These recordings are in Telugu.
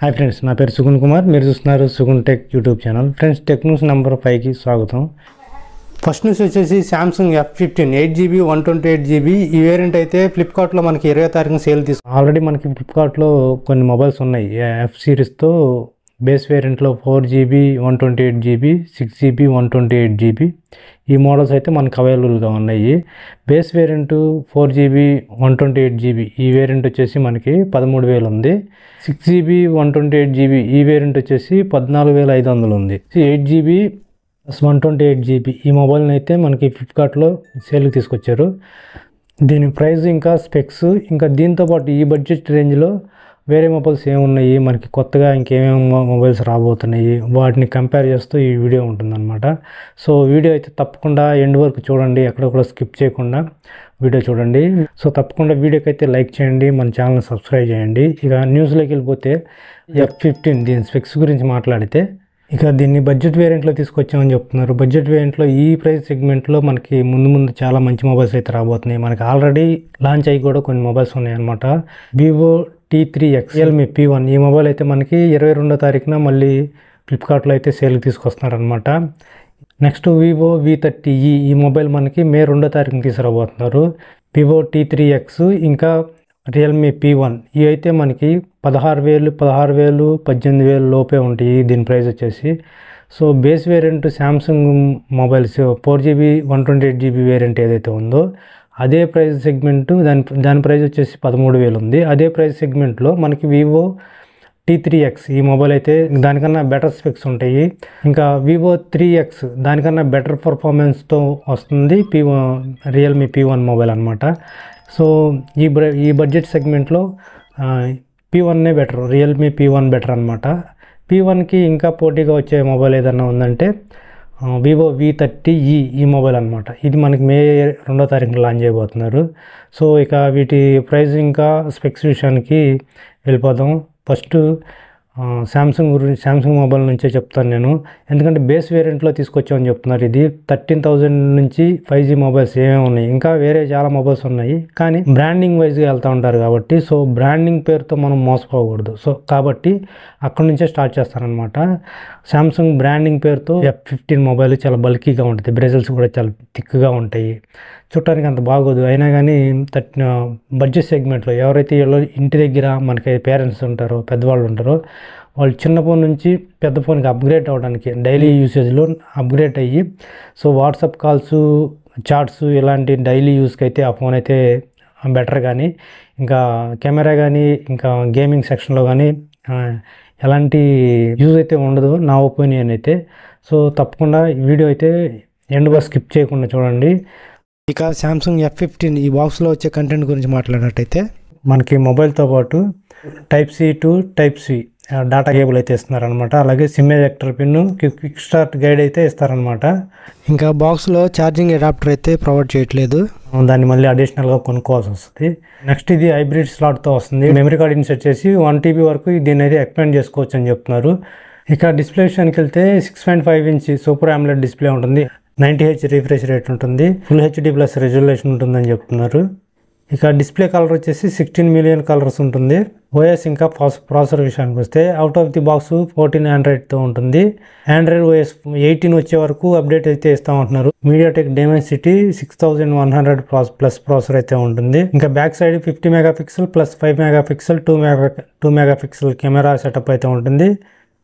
హాయ్ ఫ్రెండ్స్, నా పేరు సుగుణ్ కుమార్. మీరు చూస్తున్నారు Sugun tech YouTube channel. Friends, tech news number 5కి స్వాగతం. ఫస్ట్ న్యూస్ వచ్చేసి సామ్సంగ్ F15 8GB 128GB ఈ వేరియంట్ అయితే ఫ్లిప్కార్ట్లో మనకి 20వ తారీఖున సేల్ ఆల్రెడీ మనకి ఫ్లిప్కార్ట్లో కొన్ని మొబైల్స్ ఉన్నాయి. F సిరీస్తో base వేరియంట్లో 4GB 128GB 6GB 128GB ఈ మోడల్స్ అయితే మనకు అవైలబుల్గా ఉన్నాయి. బేస్ వేరియంట్ 4GB 128GB ఈ వేరియంట్ వచ్చేసి మనకి 13,000 ఉంది. 6GB 128GB ఈ వేరియంట్ వచ్చేసి 14,500 ఉంది. 8GB 128GB ఈ మొబైల్ని అయితే మనకి ఫ్లిప్కార్ట్లో సేల్కి తీసుకొచ్చారు. దీని ప్రైస్ ఇంకా స్పెక్స్ ఇంకా దీంతోపాటు ఈ బడ్జెట్ రేంజ్లో వేరే మొబైల్స్ ఏమున్నాయి, మనకి కొత్తగా ఇంకేమేమి మొబైల్స్ రాబోతున్నాయి, వాటిని కంపేర్ చేస్తూ ఈ వీడియో ఉంటుందన్నమాట. సో వీడియో అయితే తప్పకుండా ఎండ్ వరకు చూడండి, ఎక్కడొక్కడ స్కిప్ చేయకుండా వీడియో చూడండి. సో తప్పకుండా వీడియోకి అయితే లైక్ చేయండి, మన ఛానల్ని సబ్స్క్రైబ్ చేయండి. ఇక న్యూస్లోకి వెళ్ళిపోతే F15 దీని స్పెక్స్ గురించి మాట్లాడితే ఇక దీన్ని బడ్జెట్ వేరియంట్లో తీసుకొచ్చామని చెప్తున్నారు. బడ్జెట్ వేరియంట్లో ఈ ప్రైస్ సెగ్మెంట్లో మనకి ముందు చాలా మంచి మొబైల్స్ అయితే రాబోతున్నాయి. మనకి ఆల్రెడీ లాంచ్ అయ్యి కూడా కొన్ని మొబైల్స్ ఉన్నాయన్నమాట. వివో T3X రియల్మీ P1 ఈ మొబైల్ అయితే మనకి 22వ తారీఖున మళ్ళీ ఫ్లిప్కార్ట్లో అయితే సేల్కి తీసుకొస్తున్నారనమాట. నెక్స్ట్ వివో V30e ఈ మొబైల్ మనకి మే 2వ తారీఖున తీసుకురాబోతున్నారు. వివో T3X ఇంకా రియల్మీ P1 ఇవి అయితే మనకి 16,000 18,000 లోపే ఉంటాయి దీని ప్రైస్ వచ్చేసి. So base variant Samsung mobiles 4GB 128GB variant ఏదైతే ఉందో అదే ప్రైస్ సెగ్మెంట్ దాని ప్రైస్ వచ్చేసి 13,000 ఉంది. అదే ప్రైస్ సెగ్మెంట్లో మనకి వివో T3X ఈ మొబైల్ అయితే దానికన్నా బెటర్ స్పెక్స్ ఉంటాయి. ఇంకా వివో 3X దానికన్నా బెటర్ పర్ఫార్మెన్స్తో వస్తుంది రియల్మీ P1 మొబైల్ అనమాట. సో ఈ బడ్జెట్ సెగ్మెంట్లో P1నే బెటర్, రియల్మీ P1 బెటర్ అనమాట. P1కి ఇంకా పోటీగా వచ్చే మొబైల్ ఏదన్నా ఉందంటే వివో V30e ఈ మొబైల్ అనమాట. ఇది మనకి మే 2వ తారీఖున లాంచ్ చేయబోతున్నారు. సో ఇక వీటి ప్రైస్ ఇంకా స్పెక్స్ విషయానికి వెళ్ళిపోదాం. ఫస్ట్ శాంసంగ్ మొబైల్ నుంచే చెప్తాను నేను, ఎందుకంటే బేస్ వేరియంట్లో తీసుకొచ్చామని చెప్తున్నారు. ఇది 13,000 నుంచి 5G మొబైల్స్ ఏమేమి ఉన్నాయి, ఇంకా వేరే చాలా మొబైల్స్ ఉన్నాయి, కానీ బ్రాండింగ్ వైజ్గా వెళ్తూ ఉంటారు కాబట్టి సో బ్రాండింగ్ పేరుతో మనం మోసపోకూడదు. సో కాబట్టి అక్కడి నుంచే స్టార్ట్ చేస్తారనమాట. శాంసంగ్ బ్రాండింగ్ పేరుతో F15 మొబైల్ చాలా బల్కీగా ఉంటుంది, బ్రెజల్స్ కూడా చాలా థిక్గా ఉంటాయి, చూడటానికి అంత బాగోదు. అయినా కానీ బడ్జెట్ సెగ్మెంట్లో ఎవరైతే ఇంటి దగ్గర మనకి పేరెంట్స్ ఉంటారో, పెద్దవాళ్ళు ఉంటారో, వాళ్ళు చిన్న ఫోన్ నుంచి పెద్ద ఫోన్కి అప్గ్రేడ్ అవ్వడానికి డైలీ యూసేజ్లో అప్గ్రేడ్ అయ్యి సో వాట్సాప్ కాల్స్, చాట్స్ ఇలాంటి డైలీ యూస్కి అయితే ఆ ఫోన్ అయితే బెటర్. కానీ ఇంకా కెమెరా కానీ ఇంకా గేమింగ్ సెక్షన్లో కానీ ఎలాంటి యూజ్ అయితే ఉండదు నా ఒపీనియన్ అయితే. సో తప్పకుండా ఈ వీడియో అయితే ఎండ్ వరకు స్కిప్ చేయకుండా చూడండి. ఇక శాంసంగ్ F15 ఈ బాక్స్లో వచ్చే కంటెంట్ గురించి మాట్లాడినట్టయితే మనకి మొబైల్తో పాటు Type-C to Type-C data cable అయితే ఇస్తున్నారనమాట. అలాగే SIM ejector pin, quick start guide అయితే ఇస్తారనమాట. ఇంకా బాక్స్లో ఛార్జింగ్ అడాప్టర్ అయితే ప్రొవైడ్ చేయట్లేదు, దాన్ని మళ్ళీ అడిషనల్గా కొనుక్కోవాల్సి వస్తుంది. నెక్స్ట్ ఇది హైబ్రిడ్ స్లాట్తో వస్తుంది. మెమరీ కార్డ్ ఇన్సర్ట్ చేసి 1TB వరకు దీన్ని అయితే ఎక్స్పాండ్ చేసుకోవచ్చు అని చెప్తున్నారు. ఇక డిస్ప్లే విషయానికి వెళ్తే 6.5 ఇంచ్ సూపర్ AMOLED డిస్ప్లే ఉంటుంది, 90Hz రిఫ్రెష్ రేట్ ఉంటుంది, ఫుల్ HD+ రెజల్యూషన్ ఉంటుందని చెప్తున్నారు. ఇక డిస్ప్లే కలర్ వచ్చేసి 16 మిలియన్ కలర్స్ ఉంటుంది. OS ఇంకా ప్రాసెసర్ విషయానికి వస్తే అవుట్ ఆఫ్ ది బాక్స్ 14 ఆండ్రాయిడ్తో ఉంటుంది. ఆండ్రాయిడ్ OS 18 వచ్చే వరకు అప్డేట్ అయితే ఇస్తామంటున్నారు. MediaTek Dimensity 6100 ప్లస్ ప్రాసెసర్ అయితే ఉంటుంది. ఇంకా back side 50 megapixel plus 5 megapixel 2 megapixel camera setup అయితే ఉంటుంది.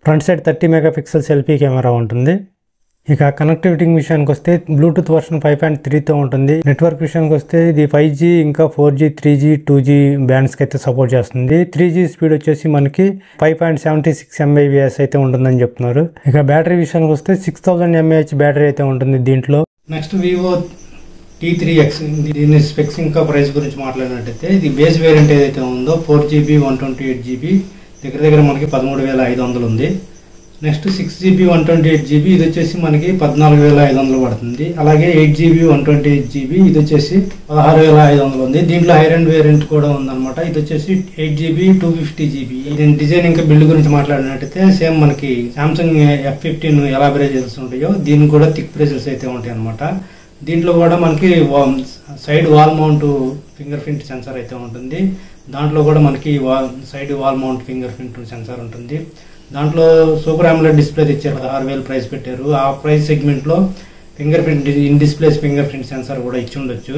Front side 30 megapixel selfie camera ఉంటుంది. ఇక కనెక్టివిటీ విషయానికి వస్తే బ్లూటూత్ వర్షన్ 5.3తో ఉంటుంది. నెట్వర్క్ విషయానికి వస్తే ఇది 5G ఇంకా 4G 3G 2G బ్యాండ్స్కి అయితే సపోర్ట్ చేస్తుంది. 3G స్పీడ్ వచ్చేసి మనకి 5.76 Mbps అయితే ఉంటుందని చెప్తున్నారు. ఇక బ్యాటరీ విషయానికి వస్తే 6000 mAh బ్యాటరీ అయితే ఉంటుంది దీంట్లో. నెక్స్ట్ వివో T3X దీని స్పెక్స్ ఇంకా ప్రైస్ గురించి మాట్లాడినట్టయితే ఇది బేస్ వేరియంట్ ఏదైతే ఉందో 4GB 128GB దగ్గర మనకి 13,500 ఉంది. నెక్స్ట్ 6GB 128GB ఇది వచ్చేసి మనకి 14,500 పడుతుంది. అలాగే 8GB 128GB ఇది వచ్చేసి 16,500 ఉంది. దీంట్లో హైర్ అండ్ వేరియంట్ కూడా ఉందన్నమాట. ఇది వచ్చేసి 8GB 250GB. దీని డిజైన్ ఇంకా బిల్డ్ గురించి మాట్లాడినట్టయితే సేమ్ మనకి సామ్సంగ్ F15 ఎలా బ్రేజల్స్ ఉంటాయో దీనికి కూడా థిక్ బ్రేజల్స్ అయితే ఉంటాయి అనమాట. దీంట్లో కూడా మనకి side wall mount finger print censor అయితే ఉంటుంది. దాంట్లో కూడా మనకి side wall mount finger print censor ఉంటుంది. దాంట్లో సూపర్ AMOLED డిస్ప్లే తెచ్చారు, 16,000 ప్రైస్ పెట్టారు. ఆ ప్రైస్ సెగ్మెంట్లో finger print in displays finger print sensor కూడా ఇచ్చి ఉండొచ్చు,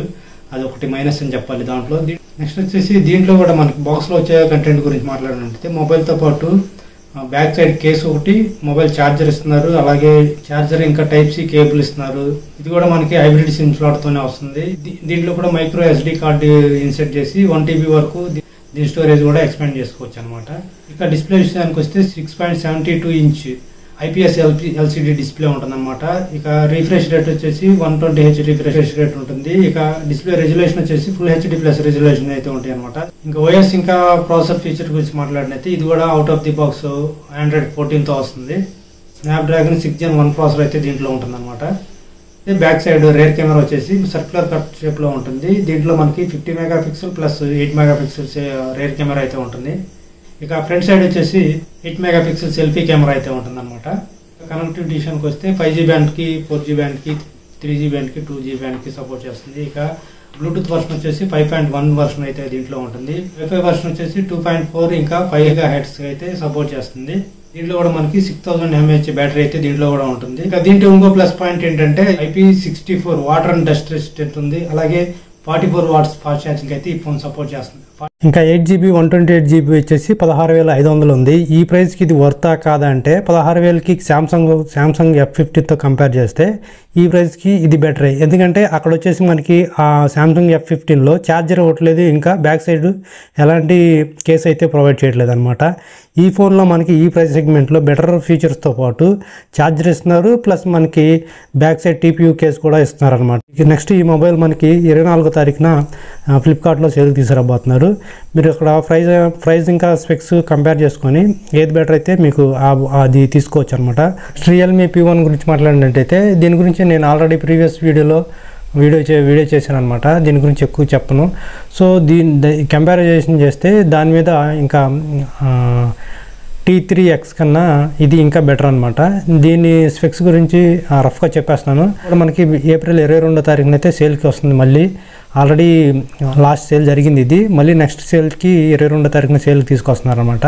అది ఒకటి మైనస్ అని చెప్పాలి దాంట్లో. నెక్స్ట్ వచ్చేసి దీంట్లో కూడా మనకి బాక్స్లో వచ్చే కంటెంట్ గురించి మాట్లాడినట్లయితే మొబైల్తో పాటు బ్యాక్ సైడ్ కేసు ఒకటి, మొబైల్ ఛార్జర్ ఇస్తున్నారు, అలాగే ఛార్జర్ ఇంకా Type-C కేబుల్ ఇస్తున్నారు. ఇది కూడా మనకి హైబ్రిడ్ సిమ్ స్లాట్తోనే వస్తుంది. దీంట్లో కూడా మైక్రో SD కార్డు ఇన్సెర్ట్ చేసి 1 TB వరకు దీని స్టోరేజ్ కూడా ఎక్స్పాండ్ చేసుకోవచ్చు అనమాట. ఇక డిస్ప్లే విషయానికి వస్తే 6.72 ఇంచ్ IPS LCD డిస్ప్లే ఉంటుంది అనమాట. ఇక రిఫ్రెష్ రేట్ వచ్చేసి 120Hz రిఫ్రెష్ రేట్ ఉంటుంది. ఇక డిస్ప్లే రెజల్యూషన్ వచ్చేసి Full HD+ రెజల్యూషన్ అయితే ఉంటాయి అనమాట. ఇంకా OS ఇంకా ప్రాసెసర్ ఫీచర్ గురించి మాట్లాడినైతే ఇది కూడా out of the box Android 14తో వస్తుంది. Snapdragon 6 Gen 1 ప్రాసెసర్ అయితే దీంట్లో ఉంటుంది అనమాట. బ్యాక్ సైడ్ రేర్ కెమెరా వచ్చేసి సర్క్యులర్ కట్ షేప్ లో ఉంటుంది. దీంట్లో మనకి 50 megapixel plus 8 megapixels rear camera అయితే ఉంటుంది. ఇక ఫ్రంట్ సైడ్ వచ్చేసి 8 మెగాపిక్సెల్ సెల్ఫీ కెమెరా అయితే ఉంటుంది అనమాట. కనెక్టివిటీ విషయానికి వస్తే 5G బ్యాండ్కి 4G బ్యాండ్కి 3G బ్యాండ్కి 2G బ్యాండ్కి support చేస్తుంది. ఇక బ్లూటూత్ వర్షన్ వచ్చేసి 5.1 వర్షన్ అయితే దీంట్లో ఉంటుంది. వైఫై వర్షన్ వచ్చేసి 2.4 ఇంకా 5 GHz అయితే సపోర్ట్ చేస్తుంది. దీంట్లో కూడా మనకి 6000 mAh బ్యాటరీ అయితే దీంట్లో కూడా ఉంటుంది. ఇంకా దీంట్లో ఇంకో ప్లస్ పాయింట్ ఏంటంటే IP64 water and dust resistant ఉంది, అలాగే 44 వాట్స్ ఫాస్ట్ ఛార్జింగ్ అయితే ఈ ఫోన్ సపోర్ట్ చేస్తుంది. ఇంకా 8GB 128GB వచ్చేసి 16,500 ఉంది. ఈ ప్రైస్కి ఇది వర్తా కాదా అంటే 16,000కి శాంసంగ్ F50తో కంపేర్ చేస్తే ఈ ప్రైస్కి ఇది బెటరే. ఎందుకంటే అక్కడ వచ్చేసి మనకి ఆ శాంసంగ్ F15లో ఛార్జర్ ఇవ్వట్లేదు, ఇంకా బ్యాక్ సైడ్ ఎలాంటి కేస్ అయితే ప్రొవైడ్ చేయట్లేదు అనమాట. ఈ ఫోన్లో మనకి ఈ ప్రైస్ సెగ్మెంట్లో బెటర్ ఫీచర్స్తో పాటు ఛార్జర్ ఇస్తున్నారు, ప్లస్ మనకి బ్యాక్ సైడ్ TPU కేస్ కూడా ఇస్తున్నారు అనమాట. నెక్స్ట్ ఈ మొబైల్ మనకి 24వ తారీఖున ఫ్లిప్కార్ట్లో సేల్కి తీసుకురాబోతున్నారు. మీరు అక్కడ ప్రైస్ ఇంకా స్పెక్స్ కంపేర్ చేసుకొని ఏది బెటర్ అయితే మీకు అది తీసుకోవచ్చు అనమాట. రియల్మీ P1 గురించి మాట్లాడినట్టయితే దీని గురించి నేను ఆల్రెడీ ప్రీవియస్ వీడియో చేశాను అనమాట. దీని గురించి ఎక్కువ చెప్పను. సో కంపారిజన్ చేస్తే దాని మీద ఇంకా T3X కన్నా ఇది ఇంకా బెటర్ అనమాట. దీని స్పెక్స్ గురించి రఫ్గా చెప్పేస్తున్నాను. మనకి ఏప్రిల్ 22వ తారీఖున అయితే సేల్కి వస్తుంది. మళ్ళీ ఆల్రెడీ లాస్ట్ సేల్ జరిగింది, ఇది మళ్ళీ నెక్స్ట్ సేల్కి 22వ తారీఖున సేల్కి తీసుకొస్తున్నారు అనమాట.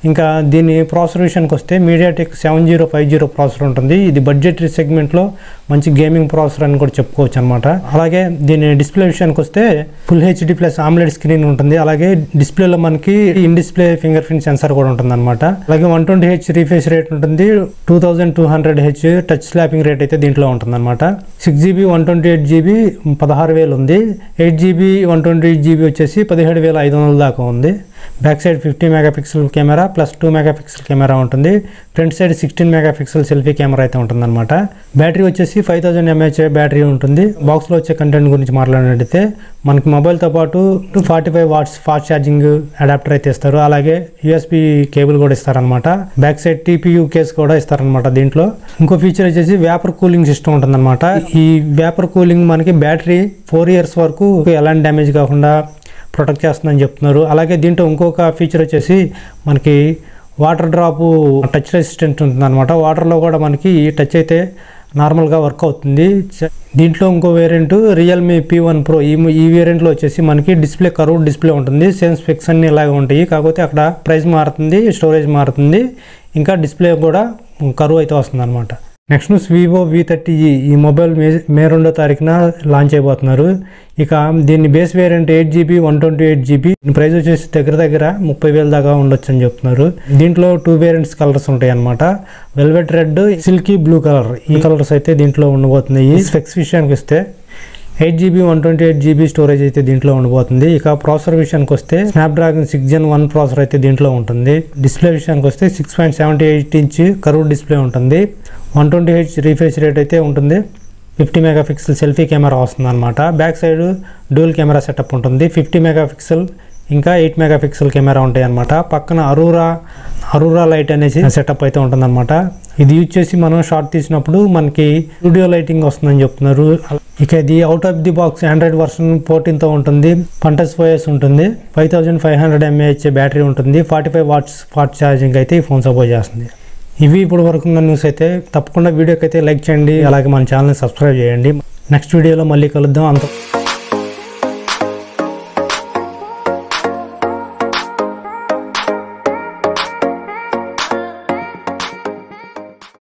ఇంకా దీని ప్రాసెసర్ విషయానికి వస్తే MediaTek 7050 ప్రాసెసర్ ఉంటుంది. ఇది బడ్జెట్ సెగ్మెంట్లో మంచి గేమింగ్ ప్రాసెసర్ అని కూడా చెప్పుకోవచ్చు అనమాట. అలాగే దీని డిస్ప్లే విషయానికి వస్తే Full HD+ AMOLED స్క్రీన్ ఉంటుంది. అలాగే డిస్ప్లేలో మనకి in display finger print sensor కూడా ఉంటుంది అనమాట. అలాగే 120Hz రిఫ్రెష్ రేట్ ఉంటుంది. 2200Hz టచ్ స్లాపింగ్ రేట్ అయితే దీంట్లో ఉంటుంది అనమాట. 6GB 128GB 16,000 ఉంది. 8GB 128GB వచ్చేసి 17,500 దాకా ఉంది. Back side 50 megapixel camera plus 2 megapixel camera ఉంటుంది. Front side 16 megapixel selfie camera అయితే ఉంటుందన్నమాట. బ్యాటరీ వచ్చేసి 5000 mAh బ్యాటరీ ఉంటుంది. బాక్స్లో వచ్చే కంటెంట్ గురించి మాట్లాడినట్టయితే మనకి మొబైల్తో పాటు 45 వాట్స్ ఫాస్ట్ ఛార్జింగ్ అడాప్టర్ అయితే ఇస్తారు. అలాగే USB కేబుల్ కూడా ఇస్తారనమాట. బ్యాక్ సైడ్ TPU కేస్ కూడా ఇస్తారనమాట. దీంట్లో ఇంకో ఫీచర్ వచ్చేసి వేపర్ కూలింగ్ సిస్టమ్ ఉంటుందన్నమాట. ఈ వేపర్ కూలింగ్ మనకి బ్యాటరీ 4 years వరకు ఎలాంటి డ్యామేజ్ కాకుండా ప్రొటెక్ట్ చేస్తుందని చెప్తున్నారు. అలాగే దీంట్లో ఇంకొక ఫీచర్ వచ్చేసి మనకి వాటర్ డ్రాప్ టచ్ రెసిస్టెంట్ ఉంటుందన్నమాట. వాటర్లో కూడా మనకి టచ్ అయితే నార్మల్గా వర్క్ అవుతుంది. దీంట్లో ఇంకో వేరియంట్ రియల్మీ P1 Pro. ఈ వేరియంట్లో వచ్చేసి మనకి డిస్ప్లే కర్వ్డ్ డిస్ప్లే ఉంటుంది. సేమ్ స్పెక్స్ అన్నీ ఇలాగే ఉంటాయి, కాకపోతే అక్కడ ప్రైస్ మారుతుంది, స్టోరేజ్ మారుతుంది, ఇంకా డిస్ప్లే కూడా కర్వ్ అయితే వస్తుంది అనమాట. నెక్స్ట్ Vivo V30e ఈ మొబైల్ మే 2వ తారీఖున లాంచ్ అయిపోతున్నారు. ఇక దీన్ని base variant 8GB 128GB price వచ్చేసి దగ్గర 30,000 దాకా ఉండొచ్చు అని చెప్తున్నారు. దీంట్లో 2 వేరియంట్స్ కలర్స్ ఉంటాయి అనమాట. Velvet red, silky blue colour, ఈ కలర్స్ అయితే దీంట్లో ఉండబోతున్నాయి. స్పెక్స్ విషయానికి వస్తే 8GB 128GB స్టోరేజ్ అయితే దీంట్లో ఉండబోతుంది. ఇక ప్రాసెసర్ విషయానికి వస్తే Snapdragon 6 Gen 1 ప్రాసెసర్ అయితే దీంట్లో ఉంటుంది. డిస్ప్లే విషయానికి వస్తే 6.78 ఇంచ్ కర్వ్డ్ డిస్ప్లే ఉంటుంది. 120Hz రిఫ్రెష్ రేట్ అయితే ఉంటుంది. 50 మెగాపిక్సెల్ సెల్ఫీ కెమెరా వస్తుంది అనమాట. Back side dual camera setup ఉంటుంది. 50 మెగాపిక్సెల్ ఇంకా 8 మెగాపిక్సెల్ కెమెరా ఉంటాయి అనమాట. పక్కన అరూరా లైట్ అనేసి సెటప్ అయితే ఉంటుందన్నమాట. ఇది యూజ్ చేసి మనం షార్ట్ తీసినప్పుడు మనకి స్టూడియో లైటింగ్ వస్తుందని చెప్తున్నారు. ఇక ఇది out of the box Android version 14తో ఉంటుంది. పంటస్ OS ఉంటుంది. 5500 mAh బ్యాటరీ ఉంటుంది. 45 వాట్స్ ఫాస్ట్ ఛార్జింగ్ అయితే ఈ ఫోన్ సపోర్ట్ చేస్తుంది. ఇవి ఇప్పుడు వరకు ఉన్న న్యూస్ అయితే. తప్పకుండా వీడియోకి అయితే లైక్ చేయండి, అలాగే మన ఛానల్ని సబ్స్క్రైబ్ చేయండి. నెక్స్ట్ వీడియోలో మళ్ళీ కలుద్దాం. అంత